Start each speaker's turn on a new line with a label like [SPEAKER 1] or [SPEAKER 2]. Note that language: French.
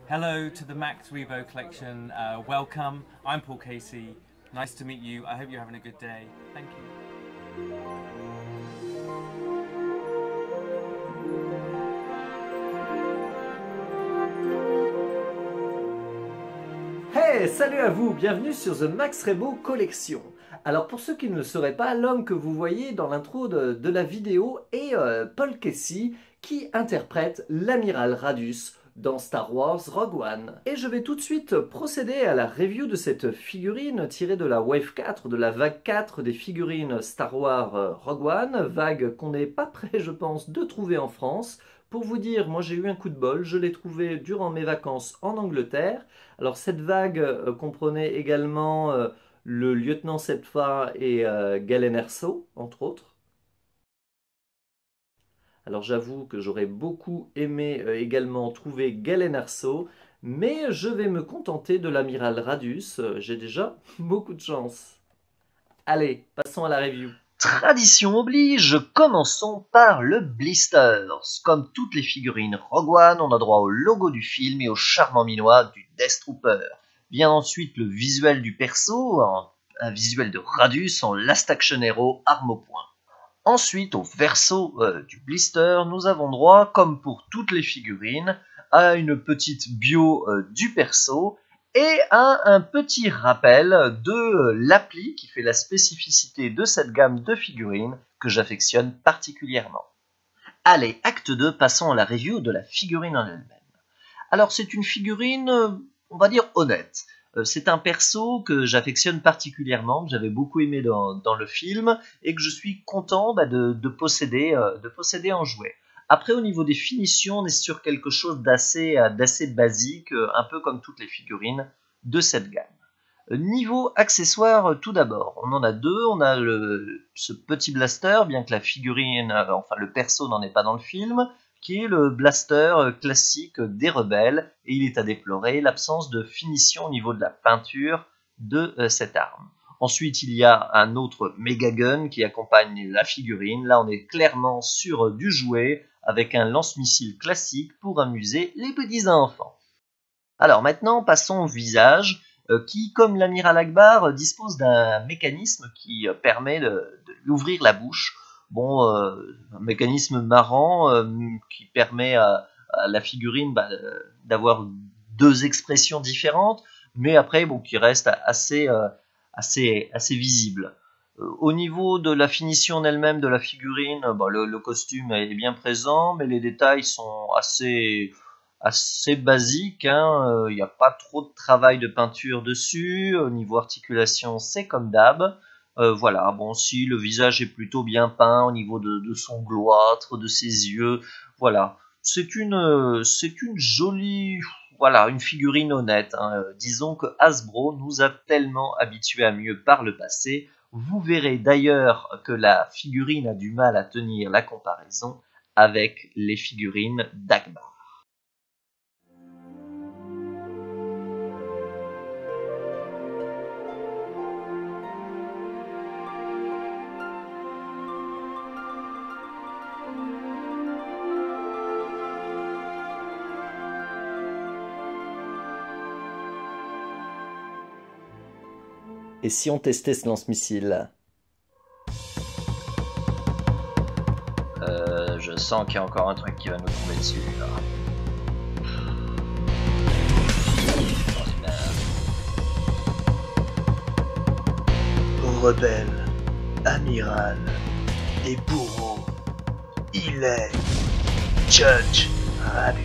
[SPEAKER 1] Hello to the Max Rebo collection. Welcome. I'm Paul Casey. Nice to meet you. I hope you're having a good day. Thank you.
[SPEAKER 2] Hey, salut à vous, bienvenue sur The Max Rebo Collection. Alors pour ceux qui ne le sauraient pas, l'homme que vous voyez dans l'intro de la vidéo est Paul Casey qui interprète l'amiral Radius dans Star Wars Rogue One. Et je vais tout de suite procéder à la review de cette figurine tirée de la Wave 4, de la vague 4 des figurines Star Wars Rogue One, vague qu'on n'est pas prêt, je pense, de trouver en France. Pour vous dire, moi j'ai eu un coup de bol, je l'ai trouvé durant mes vacances en Angleterre. Alors cette vague comprenait également le lieutenant Sepfa et Galen Erso, entre autres. Alors j'avoue que j'aurais beaucoup aimé également trouver Galen Erso, mais je vais me contenter de l'amiral Radius, j'ai déjà beaucoup de chance. Allez, passons à la review.
[SPEAKER 3] Tradition oblige, commençons par le Blisters. Comme toutes les figurines Rogue One, on a droit au logo du film et au charmant minois du Death Trooper. Vient ensuite le visuel du perso, un visuel de Radius en Last Action Hero, arme au poing. Ensuite, au verso du blister, nous avons droit, comme pour toutes les figurines, à une petite bio du perso et à un petit rappel de l'appli qui fait la spécificité de cette gamme de figurines que j'affectionne particulièrement. Allez, acte 2, passons à la review de la figurine en elle-même. Alors c'est une figurine, on va dire, honnête. C'est un perso que j'affectionne particulièrement, que j'avais beaucoup aimé dans le film et que je suis content de posséder en jouet. Après, au niveau des finitions, on est sur quelque chose d'assez basique, un peu comme toutes les figurines de cette gamme. Niveau accessoires, tout d'abord, on en a deux. On a ce petit blaster, bien que la figurine, enfin le perso n'en est pas dans le film, qui est le blaster classique des rebelles, et il est à déplorer l'absence de finition au niveau de la peinture de cette arme. Ensuite, il y a un autre Mega Gun qui accompagne la figurine. Là, on est clairement sur du jouet, avec un lance-missile classique pour amuser les petits enfants. Alors maintenant, passons au visage, qui, comme l'amiral Akbar, dispose d'un mécanisme qui permet de lui ouvrir la bouche. Bon, un mécanisme marrant qui permet à la figurine d'avoir deux expressions différentes, mais après, bon, qui reste assez visible. Au niveau de la finition en elle-même de la figurine, le costume est bien présent, mais les détails sont assez basiques. Il n'y a pas trop de travail de peinture dessus. Au niveau articulation, c'est comme d'hab. Voilà, bon, si le visage est plutôt bien peint au niveau de son gloître, de ses yeux, voilà. C'est une jolie, voilà, une figurine honnête. Disons que Hasbro nous a tellement habitués à mieux par le passé. Vous verrez d'ailleurs que la figurine a du mal à tenir la comparaison avec les figurines d'Akbar.
[SPEAKER 2] Et si on testait ce lance-missile?
[SPEAKER 3] Je sens qu'il y a encore un truc qui va nous tomber dessus, là. Rebelle, amiral et bourreau, il est Judge Radius.